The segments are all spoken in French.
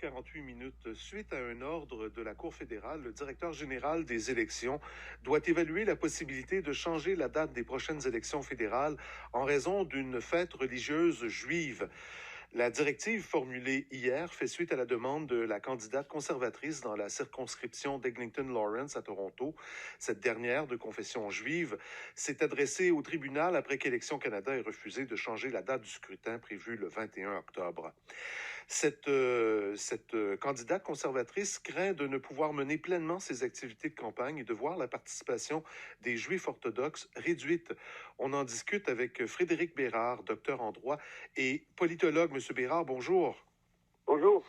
48 minutes. Suite à un ordre de la Cour fédérale, le directeur général des élections doit évaluer la possibilité de changer la date des prochaines élections fédérales en raison d'une fête religieuse juive. La directive formulée hier fait suite à la demande de la candidate conservatrice dans la circonscription d'Eglinton-Lawrence à Toronto. Cette dernière, de confession juive, s'est adressée au tribunal après qu'Élections Canada ait refusé de changer la date du scrutin prévu le 21 octobre. Cette candidate conservatrice craint de ne pouvoir mener pleinement ses activités de campagne et de voir la participation des Juifs orthodoxes réduite. On en discute avec Frédéric Bérard, docteur en droit et politologue. Monsieur Bérard, bonjour. Bonjour.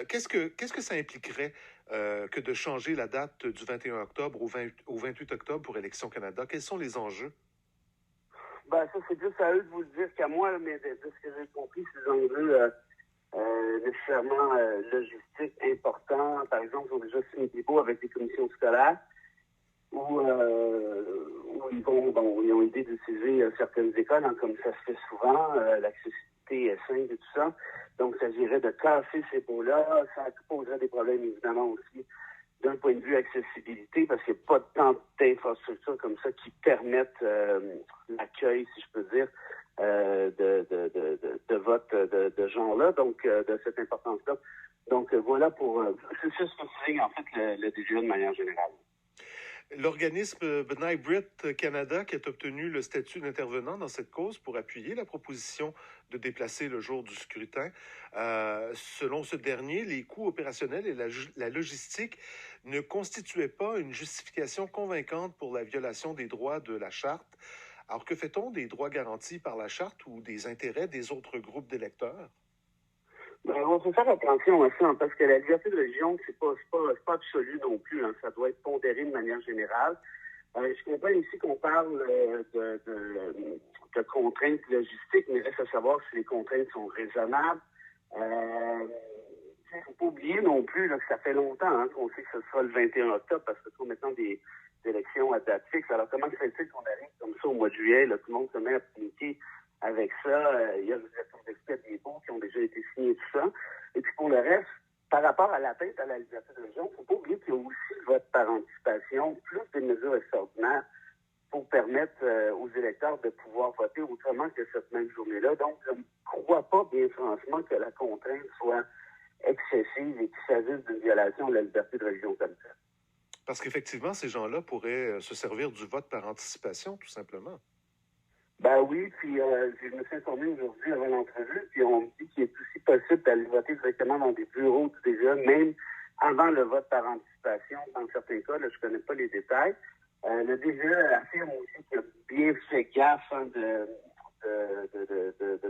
Qu'est-ce que ça impliquerait que de changer la date du 21 octobre au 28 octobre pour Élections Canada? Quels sont les enjeux? Ça, c'est plus à eux de vous le dire qu'à moi, mais de ce que j'ai compris, c'est des enjeux nécessairement logistiques importants. Par exemple, ils ont déjà signé des baux avec des commissions scolaires où ils ont l'idée d'utiliser certaines écoles, comme ça se fait souvent, l'accessibilité est simple et tout ça. Donc, il s'agirait de casser ces baux-là. Ça poserait des problèmes, évidemment, aussi d'un point de vue accessibilité, parce qu'il n'y a pas tant d'infrastructures comme ça qui permettent l'accueil, si je peux dire, de vote de gens-là, donc de cette importance-là. Donc voilà c'est ce que c'est en fait le DGA de manière générale. L'organisme B'nai B'rith Canada, qui a obtenu le statut d'intervenant dans cette cause pour appuyer la proposition de déplacer le jour du scrutin. Selon ce dernier, les coûts opérationnels et la logistique ne constituaient pas une justification convaincante pour la violation des droits de la Charte. Alors, que fait-on des droits garantis par la Charte ou des intérêts des autres groupes d'électeurs? On faut faire attention à ça, parce que la liberté de religion, c'est pas absolu non plus. Ça doit être pondéré de manière générale. Je comprends ici qu'on parle de contraintes logistiques, mais reste à savoir si les contraintes sont raisonnables. Il ne faut pas oublier non plus là, que ça fait longtemps qu'on sait que ce sera le 21 octobre, parce que ce sont maintenant des élections à date fixe. Alors, comment se fait-il qu'on arrive comme ça au mois de juillet, là, tout le monde se met à paniquer avec ça? Il y a des bons qui ont déjà été signés, tout ça. Et puis, pour le reste, par rapport à l'atteinte à la liberté de religion, il ne faut pas oublier qu'il y a aussi le vote par anticipation, plus des mesures extraordinaires pour permettre aux électeurs de pouvoir voter autrement que cette même journée-là. Donc, je ne crois pas, bien franchement, que la contrainte soit excessive et qu'il s'agisse d'une violation de la liberté de religion comme ça. Parce qu'effectivement, ces gens-là pourraient se servir du vote par anticipation, tout simplement. Oui, puis je me suis informé aujourd'hui avant l'entrevue, puis on me dit qu'il est aussi possible d'aller voter directement dans des bureaux du DGA, même avant le vote par anticipation. Dans certains cas, là, je ne connais pas les détails. Le DGA affirme aussi qu'il a bien fait gaffe de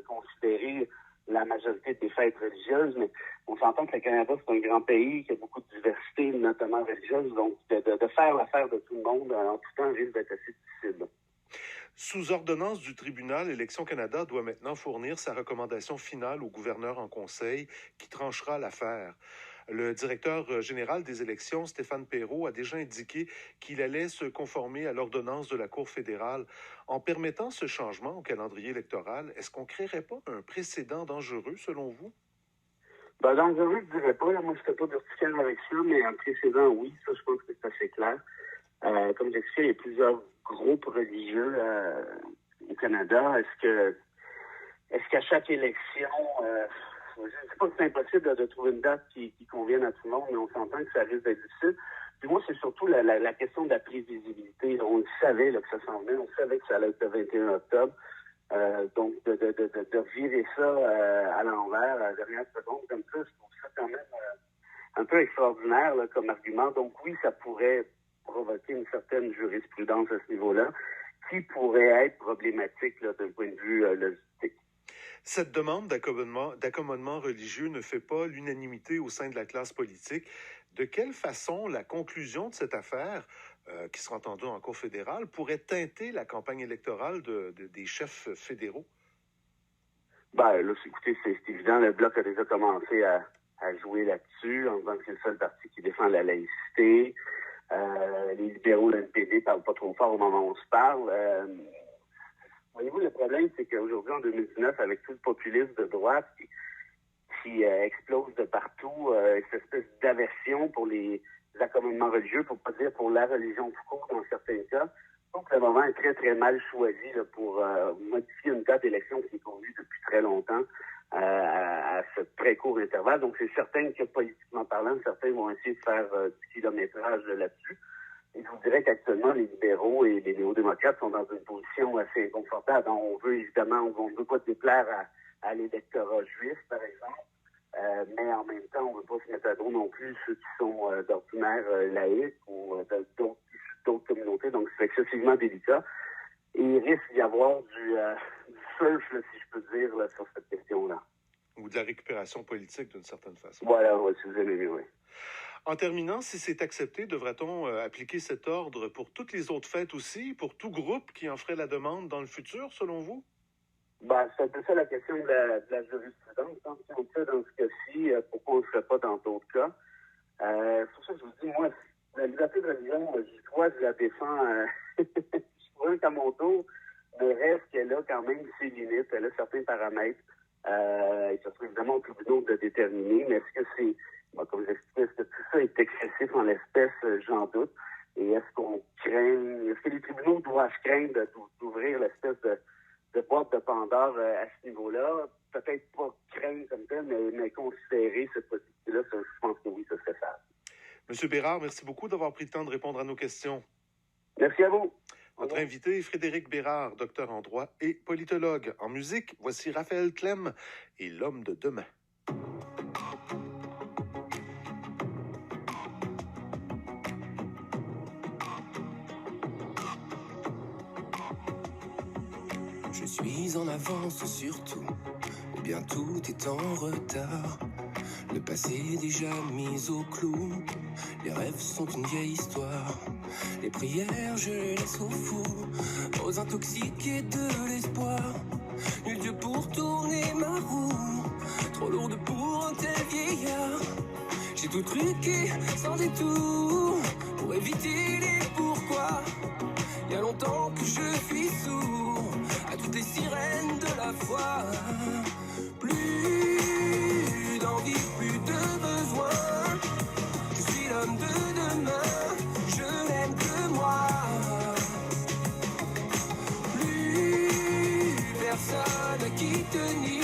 considérer la majorité des fêtes religieuses, mais on s'entend que le Canada, c'est un grand pays qui a beaucoup de diversité, notamment religieuse, donc de faire l'affaire de tout le monde en tout temps risque d'être assez difficile. Sous ordonnance du tribunal, Élections Canada doit maintenant fournir sa recommandation finale au gouverneur en conseil qui tranchera l'affaire. Le directeur général des élections, Stéphane Perreault, a déjà indiqué qu'il allait se conformer à l'ordonnance de la Cour fédérale. En permettant ce changement au calendrier électoral, est-ce qu'on ne créerait pas un précédent dangereux, selon vous? Dangereux, je ne dirais pas. Moi, je ne fais pas d'urticaire avec ça, mais un précédent, oui. Ça, je pense que c'est assez clair. Comme j'expliquais, il y a plusieurs groupes religieux au Canada. Est-ce qu'à chaque élection, je ne sais pas que c'est impossible de trouver une date qui convienne à tout le monde, mais on s'entend que ça risque d'être difficile. Puis moi, c'est surtout la question de la prévisibilité. On le savait là, que ça s'en venait, on savait que ça allait être le 21 octobre. Donc, de virer ça à l'envers, à la dernière seconde, comme ça, je trouve ça quand même un peu extraordinaire là, comme argument. Donc oui, ça pourrait provoquer une certaine jurisprudence à ce niveau-là, qui pourrait être problématique là, d'un point de vue logistique. Cette demande d'accommodement religieux ne fait pas l'unanimité au sein de la classe politique. De quelle façon la conclusion de cette affaire, qui sera entendue en Cour fédérale, pourrait teinter la campagne électorale des chefs fédéraux? Écoutez, c'est évident, le Bloc a déjà commencé à jouer là-dessus, en disant que c'est le seul parti qui défend la laïcité. Les libéraux de l'NPD ne parlent pas trop fort au moment où on se parle. Voyez-vous, le problème, c'est qu'aujourd'hui, en 2019, avec tout le populisme de droite qui qui explose de partout, cette espèce d'aversion pour les accommodements religieux, pour pas dire pour la religion tout court dans certains cas. Donc le moment est très, très mal choisi là, pour modifier une date d'élection qui est convenue depuis très longtemps à ce très court intervalle. Donc c'est certain que politiquement parlant, certains vont essayer de faire du kilométrage là-dessus. Et je vous dirais qu'actuellement, les libéraux et les néo-démocrates sont dans une position assez inconfortable. On veut évidemment, on ne veut pas déplaire à l'électorat juif, par exemple, mais en même temps, on ne veut pas se mettre à dos non plus ceux qui sont d'ordinaire laïcs ou d'autres communautés. Donc, c'est excessivement délicat. Et il risque d'y avoir du surf, là, si je peux dire, là, sur cette question-là. Ou de la récupération politique, d'une certaine façon. Voilà, si vous aimez, oui. En terminant, si c'est accepté, devrait-on appliquer cet ordre pour toutes les autres fêtes aussi, pour tout groupe qui en ferait la demande dans le futur, selon vous? Ben, c'est un peu ça la question de la jurisprudence. Hein. Si on le fait dans ce cas-ci, pourquoi on ne le fait pas dans d'autres cas? C'est pour ça que je vous dis, moi, la liberté de religion, je la défends je trouve qu'à mon tour, mais reste qu'elle a quand même ses limites, elle a certains paramètres. Et ça serait évidemment au tribunal de déterminer, mais est-ce que c'est, comme je l'expliquais, est-ce que tout ça est excessif en l'espèce, j'en doute. Et est-ce que les tribunaux doivent craindre d'ouvrir l'espèce de boîte de Pandore à ce niveau-là? Peut-être pas craindre comme tel, mais considérer cette possibilité-là, je pense que oui, ce serait ça. Monsieur Bérard, merci beaucoup d'avoir pris le temps de répondre à nos questions. Merci à vous. Notre invité est Frédéric Bérard, docteur en droit et politologue. En musique, voici Raphaël Clem et L'homme de demain. Je suis en avance sur tout, ou bien tout est en retard. Le passé est déjà mis au clou, les rêves sont une vieille histoire. Les prières, je les laisse aux fous, aux intoxiqués de l'espoir. Nul Dieu pour tourner ma roue, trop lourde pour un tel vieillard. J'ai tout truqué sans détour, pour éviter les pourquoi. Il y a longtemps que je suis sourd à toutes les sirènes de la foi. Plus d'envie, plus de besoin. Je suis l'homme de demain, je n'aime que moi. Plus personne à qui tenir.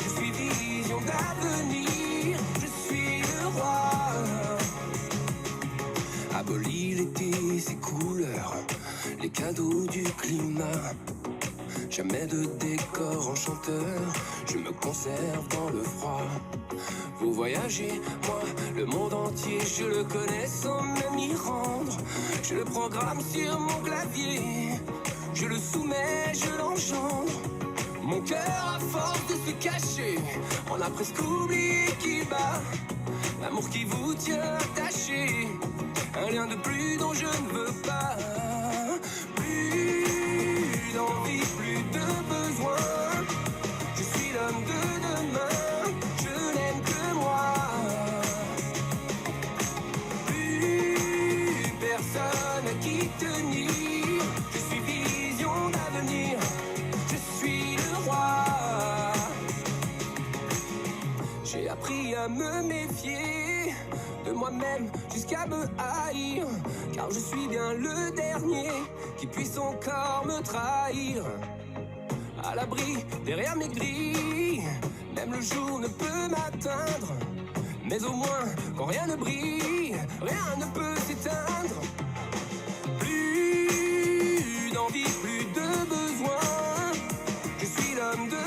Je suis vision d'avenir, je suis le roi. Abolis l'été, ses couleurs, les cadeaux du climat. Jamais de décor enchanteur, je me conserve dans le froid. Vous voyagez, moi, le monde entier, je le connais sans même m'y rendre. Je le programme sur mon clavier, je le soumets, je l'engendre. Mon cœur, à force de se cacher, on a presque oublié qui bat. L'amour qui vous tient attaché, un lien de plus dont je ne veux pas. Plus d'envie, plus de besoin. Je suis l'homme de demain, je n'aime que moi. Plus personne à qui tenir. Je suis vision d'avenir, je suis le roi. J'ai appris à me méfier de moi-même jusqu'à me haïr, car je suis bien le dernier qui puisse encore me trahir. À l'abri, derrière mes grilles, même le jour ne peut m'atteindre. Mais au moins, quand rien ne brille, rien ne peut s'éteindre. Plus d'envie, plus de besoin. Je suis l'homme de